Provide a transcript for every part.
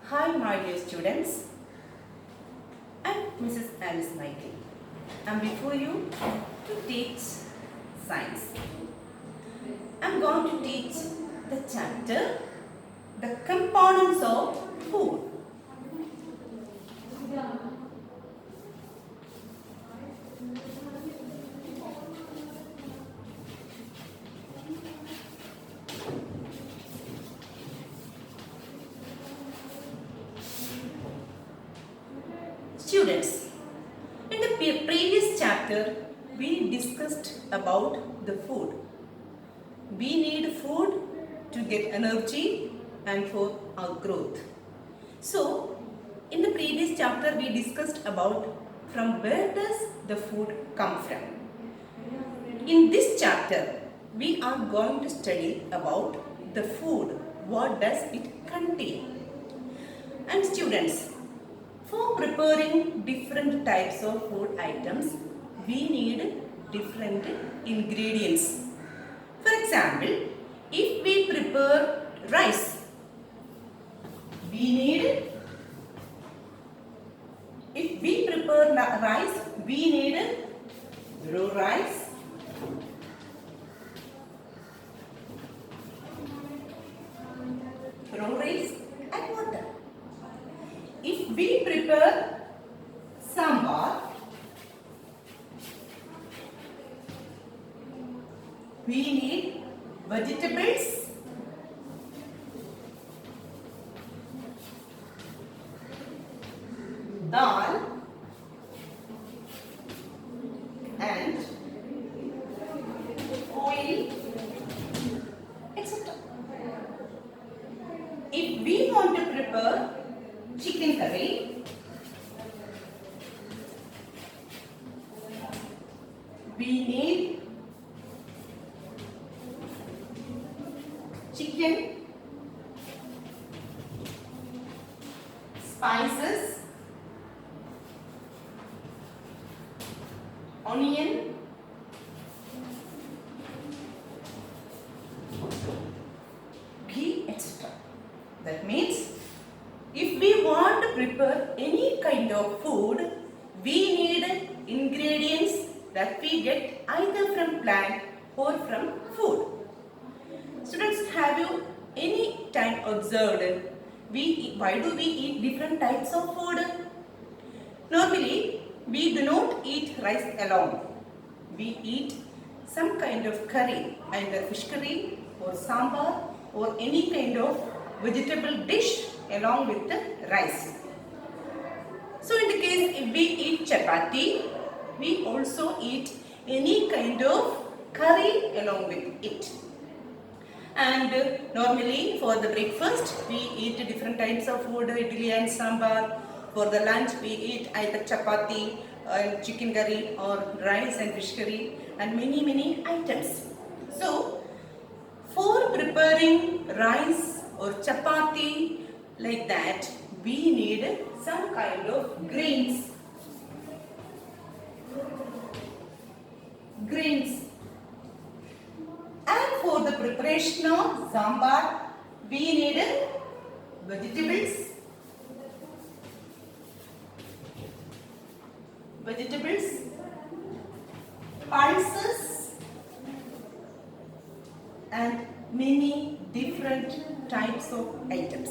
Hi, my dear students. I'm Mrs. Alice Michael. I'm before you to teach science. I'm going to teach the chapter The Components of Food. Students, in the previous chapter, we discussed about the food. We need food to get energy and for our growth. So, in the previous chapter, we discussed about from where does the food come from. In this chapter, we are going to study about the food. What does it contain? And students, for preparing different types of food items, we need different ingredients. For example, if we prepare rice, if we prepare rice, we need raw rice, and water. If we prepare sambar, we need vegetables, dal, and oil, etc. If we want to prepare chicken curry, we need chicken, spices, onion, ghee, etc. That means if we want to prepare any kind of food, we need ingredients that we get either from plant or from food. Students, have you any time observed why do we eat different types of food? Normally, we do not eat rice alone. We eat some kind of curry, either fish curry or sambar or any kind of vegetable dish along with the rice. So in the case if we eat chapati, we also eat any kind of curry along with it. And normally for the breakfast we eat different types of food, idli and sambar. For the lunch we eat either chapati and chicken curry or rice and fish curry and many items. So for preparing rice or chapati like that, we need some kind of grains. And for the preparation of sambar, we need vegetables, pulses, and many different types of items.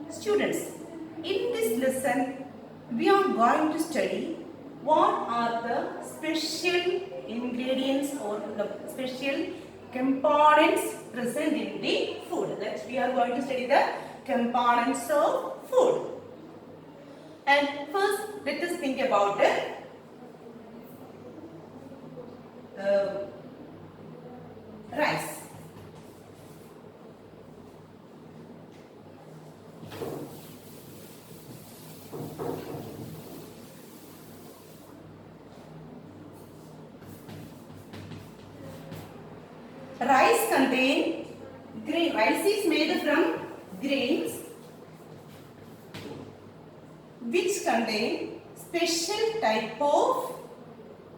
Students, in this lesson, we are going to study what are the special ingredients or the special components present in the food. That we are going to study the components of food. And first, let us think about rice. Rice is made from grains which contain special type of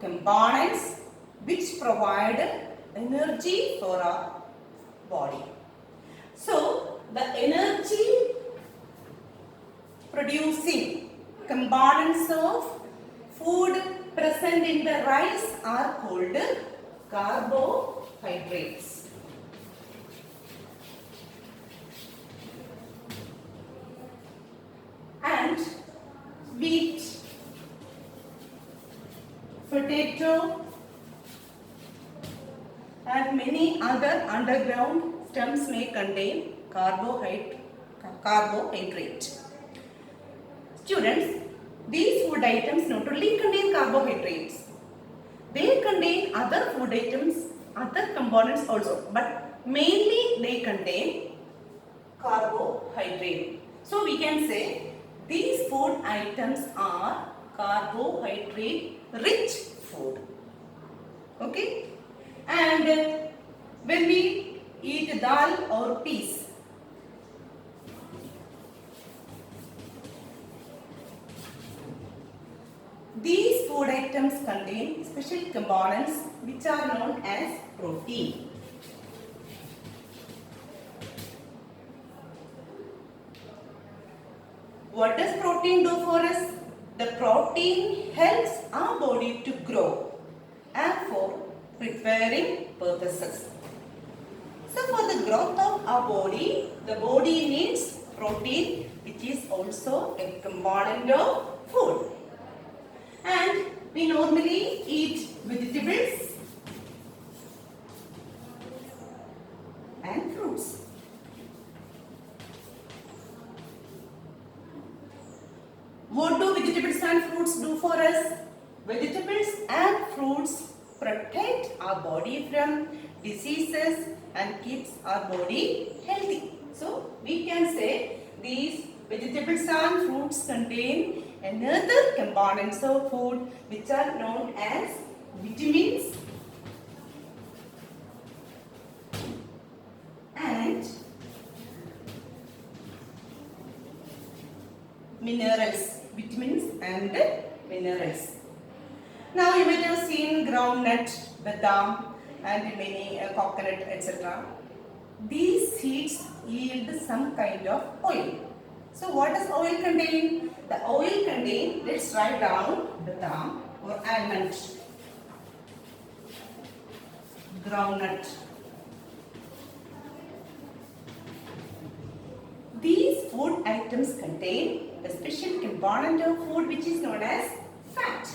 components which provide energy for our body. So the energy components of food present in the rice are called carbohydrates. And wheat, potato, and many other underground stems may contain carbohydrate. Students, these food items not only contain carbohydrates, they contain other food items, other components also, but mainly they contain carbohydrate. So we can say these food items are carbohydrate rich food. Okay? And when we eat dal or peas, these food items contain special components which are known as protein. What does protein do for us? The protein helps our body to grow and for preparing purposes. So for the growth of our body, the body needs protein, which is also a component of food. And we normally eat vegetables and fruits. What do vegetables and fruits do for us? Vegetables and fruits protect our body from diseases and keeps our body healthy. So we can say these vegetables and fruits contain another components of food which are known as vitamins and minerals. Vitamins and minerals. Now you might have seen groundnut, badam and many coconut, etc. These seeds yield some kind of oil. So what does oil contain? The oil contain, let's write down badam or almond, groundnut. These food items contain a special component of food which is known as fat.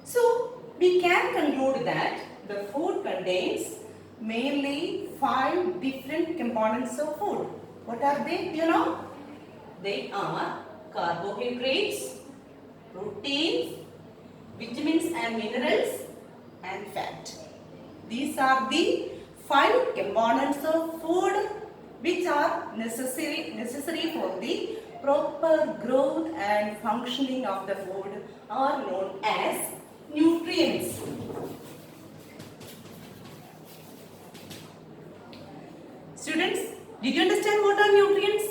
So we can conclude that the food contains mainly 5 different components of food. What are they? Do you know? They are carbohydrates, proteins, vitamins and minerals and fat. These are the 5 components of food which are necessary for the proper growth and functioning of the food are known as nutrients. Students, did you understand what are nutrients?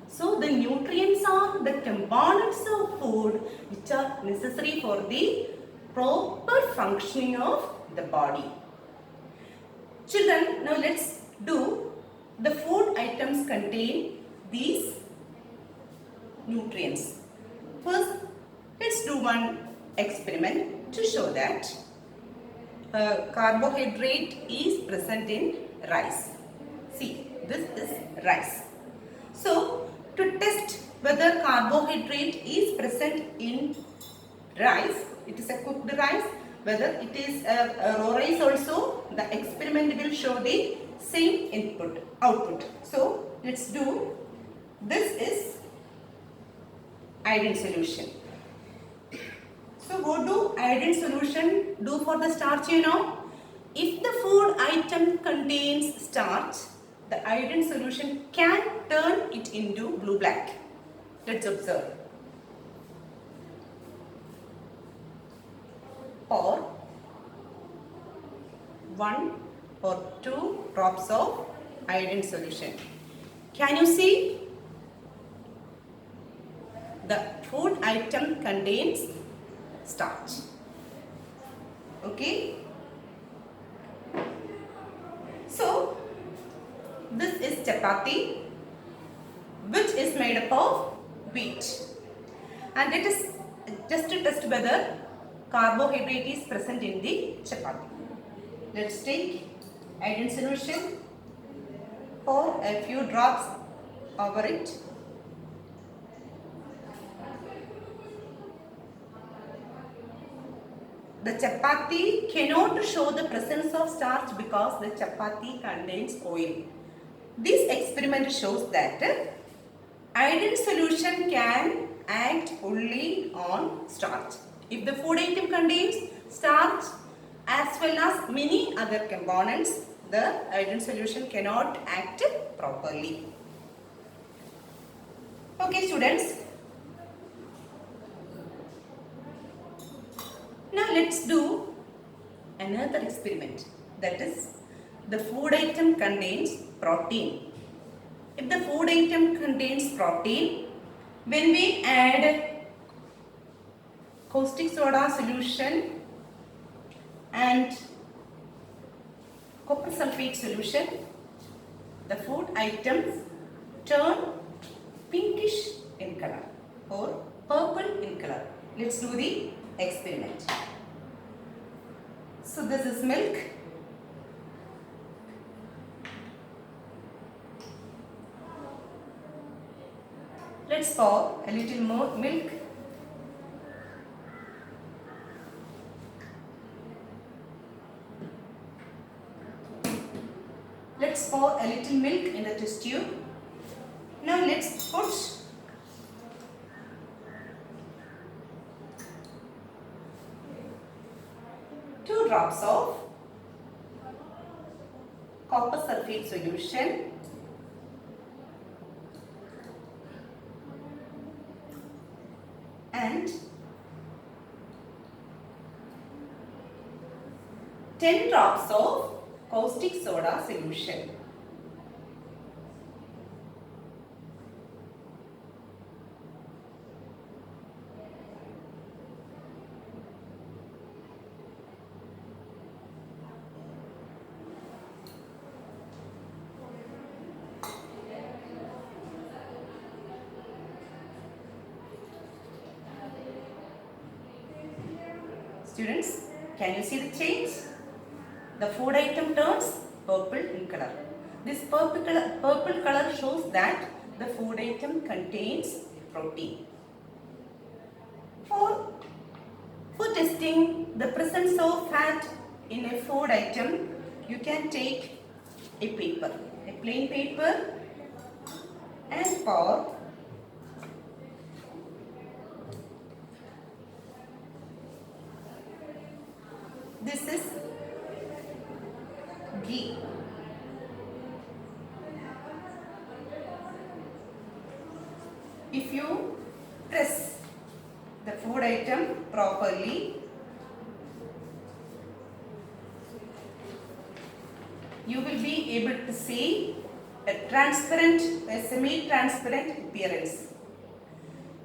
So the nutrients are the components of food which are necessary for the proper functioning of the body. Children, now let's do the food items contain these nutrients. First, let's do one experiment to show that carbohydrate is present in rice. See, this is rice. So, to test whether carbohydrate is present in rice, it is a cooked rice, whether it is a raw rice also, the experiment will show the same output. So, let's do, this is iodine solution. So, what do iodine solution do for the starch, you know? If the food item contains starch, the iodine solution can turn it into blue-black. Let's observe. Or 1 or 2 drops of iodine solution. Can you see? The food item contains starch. Okay? So, this is chapati. which is made up of wheat. And it is just to test whether carbohydrate is present in the chapati. Let's take iodine solution, pour a few drops over it. The chapati cannot show the presence of starch because the chapati contains oil. This experiment shows that iodine solution can act only on starch. If the food item contains starch as well as many other components, the iodine solution cannot act properly. Okay, students. Now let's do another experiment. That is, the food item contains protein. If the food item contains protein, when we add caustic soda solution and copper sulfate solution, the food items turn pinkish in color or purple in color. Let's do the experiment. So this is milk. Let's pour a little more milk. Let's pour a little milk in the test tube. Now let's put two drops of copper sulfate solution and 10 drops of caustic soda solution. Students, can you see the change? The food item turns purple in color. This purple color shows that the food item contains protein. For testing the presence of fat in a food item, you can take a paper, a plain paper, and pour this is ghee. If you press the food item properly, you will be able to see a semi-transparent appearance.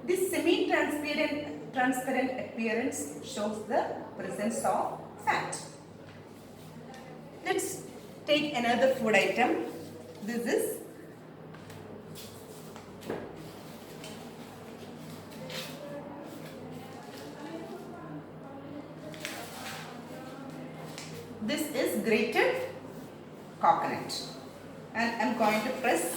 This semi-transparent appearance shows the presence of fat. Let's take another food item. This is grated coconut, and I am going to press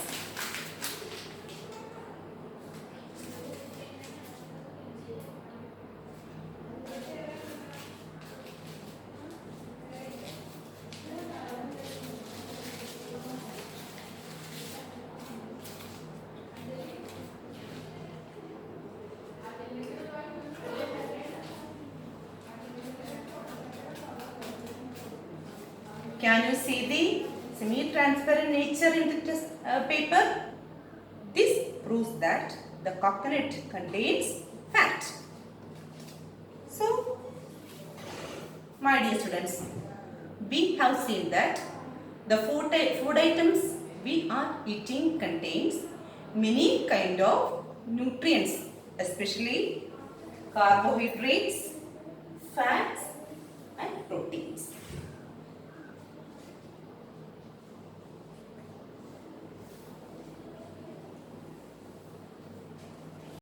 Can you see the semi-transparent nature in the paper? This proves that the coconut contains fat. So, my dear students, we have seen that the food items we are eating contains many kind of nutrients, especially carbohydrates, fats and protein.